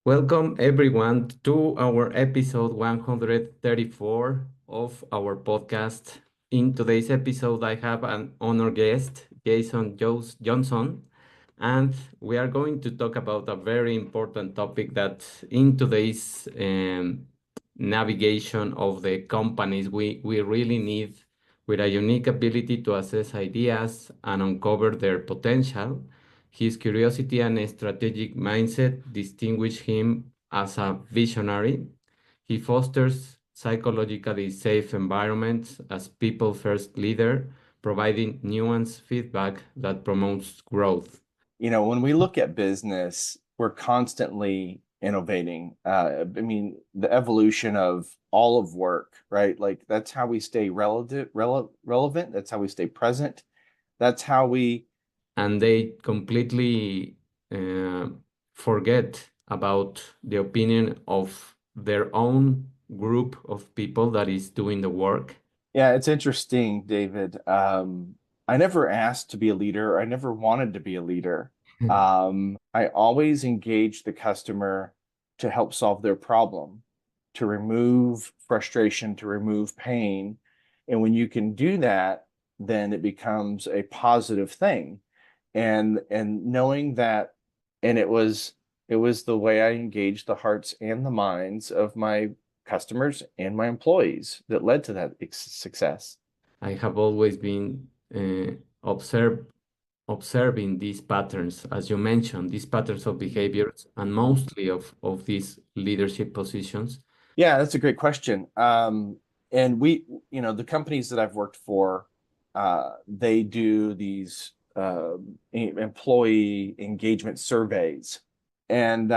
Welcome everyone to our episode 134 of our podcast. In today's episode, I have an honor guest, Johnson, and we are going to talk about a very important topic that in today's navigation of the companies, we really need with a unique ability to assess ideas and uncover their potential. His curiosity and strategic mindset distinguish him as a visionary. He fosters psychologically safe environments as people-first leader, providing nuanced feedback that promotes growth. When we look at business, we're constantly innovating. The evolution of all of work, right? Like that's how we stay relevant. That's how we stay present. That's how we, And they completely uh, forget about the opinion of their own group of people that is doing the work. yeah, it's interesting, David. I never asked to be a leader. I never wanted to be a leader. I always engaged the customer to help solve their problem, to remove frustration, to remove pain. And when you can do that, then it becomes a positive thing. And knowing that, and it was the way I engaged the hearts and the minds of my customers and my employees that led to that success. I have always been observing these patterns, as you mentioned, these patterns of behaviors, and mostly of these leadership positions. Yeah, that's a great question. And the companies that I've worked for, they do these employee engagement surveys. And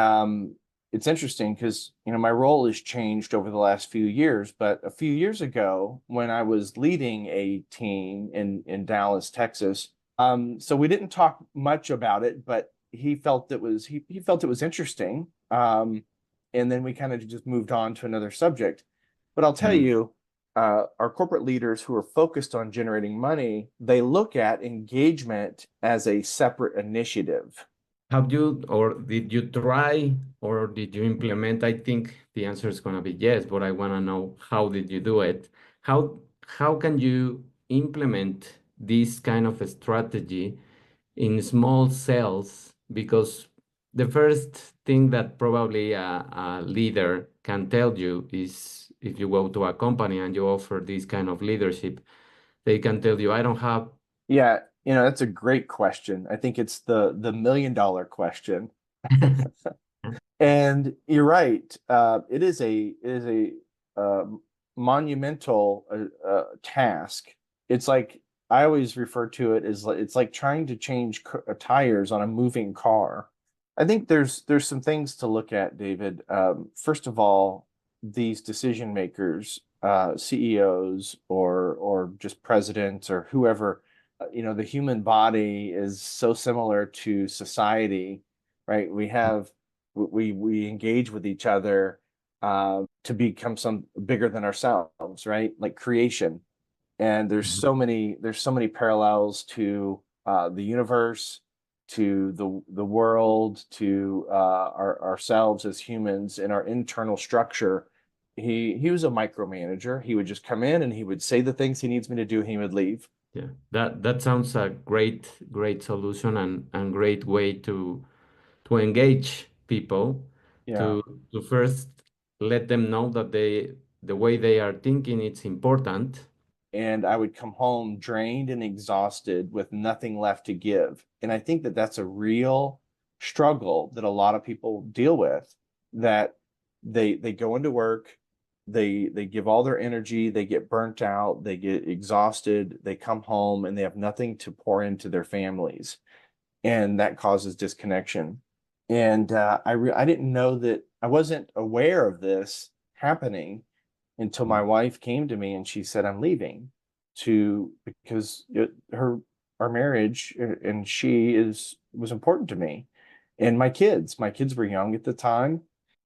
it's interesting because, my role has changed over the last few years. But a few years ago, when I was leading a team in Dallas, Texas, so we didn't talk much about it, but he felt it was interesting. And then we kind of just moved on to another subject. But I'll tell Mm. you, our corporate leaders who are focused on generating money, they look at engagement as a separate initiative. Have you or did you try or did you implement? I think the answer is going to be yes, but I want to know how did you do it? How can you implement this kind of a strategy in small cells? Because the first thing that probably a leader can tell you is if you go to a company and you offer this kind of leadership, they can tell you, I don't have. Yeah, that's a great question. I think it's the $1 million question. And you're right. It is a monumental task. It's like I always refer to it as it's like trying to change tires on a moving car. I think there's some things to look at, David. First of all, these decision makers, CEOs or just presidents or whoever, the human body is so similar to society, right? We engage with each other to become some bigger than ourselves, right? Like creation. And there's so many parallels to the universe, to the world, to ourselves as humans and our internal structure. He was a micromanager. He would just come in and he would say the things he needs me to do. He would leave. Yeah, that sounds a great solution and great way to engage people Yeah. to to first let them know that the way they are thinking it's important. And I would come home drained and exhausted with nothing left to give. And I think that that's a real struggle that a lot of people deal with, that they go into work, they give all their energy, they get burnt out, they get exhausted, they come home and they have nothing to pour into their families, and that causes disconnection. And I didn't know that. I wasn't aware of this happening until my wife came to me and she said, I'm leaving because our marriage and she was important to me. And my kids were young at the time.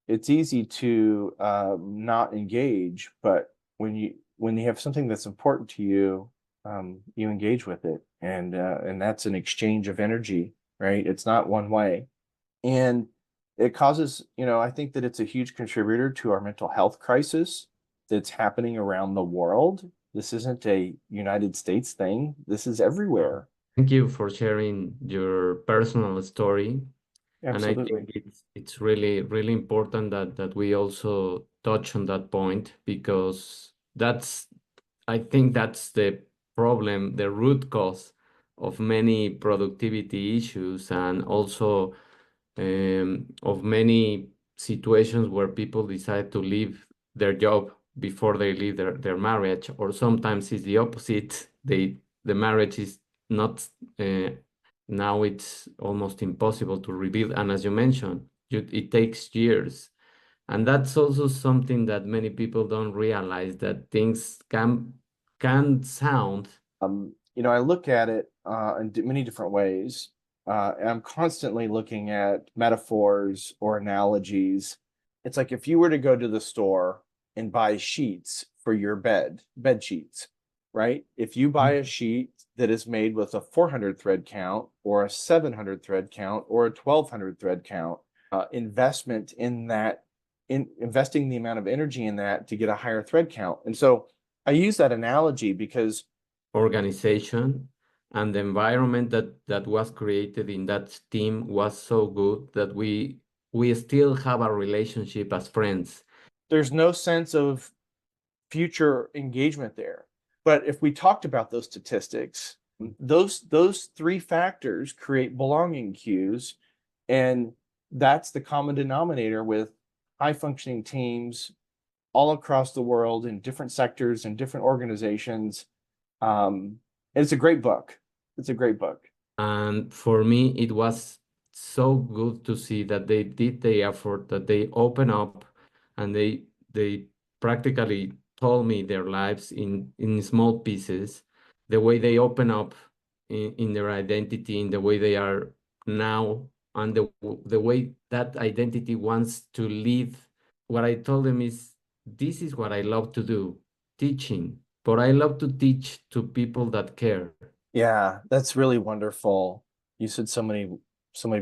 It's easy to not engage, but when you have something that's important to you, you engage with it, and that's an exchange of energy, right? It's not one way. And It causes, I think that it's a huge contributor to our mental health crisis that's happening around the world. This isn't a United States thing. This is everywhere. Thank you for sharing your personal story. And I think Absolutely. it's really, really important that we also touch on that point, because I think that's the problem, the root cause of many productivity issues, and also of many situations where people decide to leave their job before they leave their marriage, or sometimes it's the opposite. The marriage is not, uh, now it's almost impossible to rebuild. And as you mentioned, it takes years. And that's also something that many people don't realize, that things can sound. I look at it in many different ways. And I'm constantly looking at metaphors or analogies. It's like if you were to go to the store and buy sheets for your bed sheets, right? If you buy a sheet that is made with a 400 thread count or a 700 thread count or a 1200 thread count, investment in that, in investing the amount of energy in that to get a higher thread count. And so I use that analogy because Organization and the environment that was created in that team was so good that we still have a relationship as friends. there's no sense of future engagement there. But if we talked about those statistics, those three factors create belonging cues, and that's the common denominator with high functioning teams all across the world in different sectors and different organizations. It's a great book. It's a great book. And for me, it was so good to see that they did the effort, that they open up, and they practically told me their lives in small pieces, the way they open up in their identity, in the way they are now, and the way that identity wants to live. What I told them is, this is what I love to do, teaching, but I love to teach to people that care. Yeah, that's really wonderful. You said so many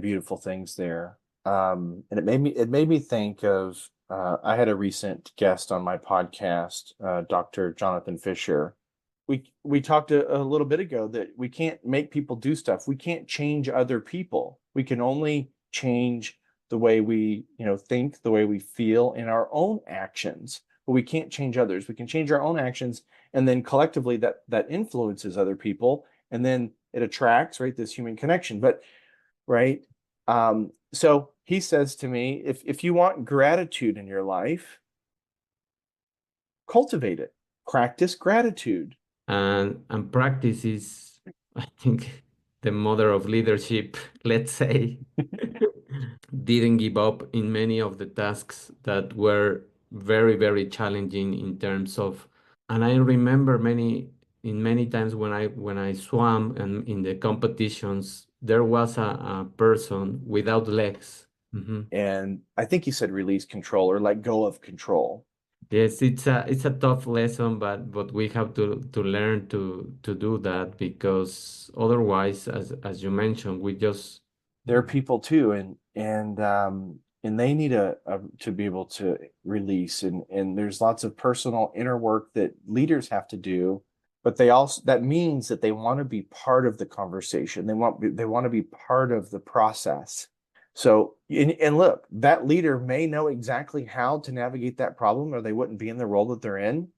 beautiful things there. And it made me think of I had a recent guest on my podcast, Dr. Jonathan Fisher. We talked a little bit ago that we can't make people do stuff. We can't change other people. We can only change the way we, think, the way we feel in our own actions, but we can't change others. We can change our own actions, and then collectively that influences other people, and then it attracts, right, this human connection. But right, so he says to me, if you want gratitude in your life, cultivate it, practice gratitude. And practice is, I think, the mother of leadership. Let's say, didn't give up in many of the tasks that were very, very challenging in terms of. And I remember many times when I swam and in the competitions, there was a person without legs. Mhm. And I think he said release control or let go of control. Yes, it's a tough lesson, but we have to learn to do that, because otherwise, as you mentioned, we just. They're people too, and they need to be able to release, and there's lots of personal inner work that leaders have to do, but that means that they want to be part of the conversation. They want to be part of the process. So, and look, that leader may know exactly how to navigate that problem, or they wouldn't be in the role that they're in.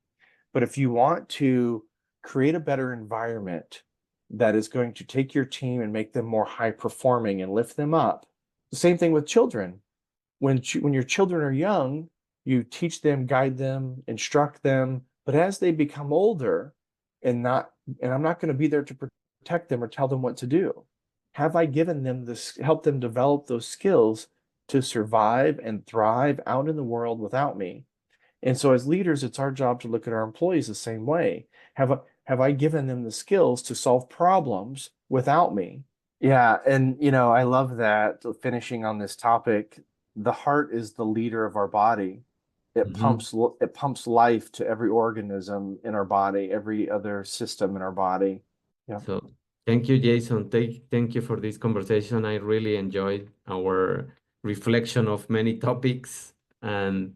But if you want to create a better environment that is going to take your team and make them more high performing and lift them up, the same thing with children. When your children are young, you teach them, guide them, instruct them. But as they become older, and I'm not going to be there to protect them or tell them what to do. Have I given them this, help them develop those skills to survive and thrive out in the world without me? And so as leaders, it's our job to look at our employees the same way. Have I given them the skills to solve problems without me? Yeah, and I love that. Finishing on this topic, the heart is the leader of our body. Mhm. It pumps life to every organism in our body, every other system in our body. Yeah. So thank you, Jason. Thank you for this conversation. I really enjoyed our reflection of many topics, and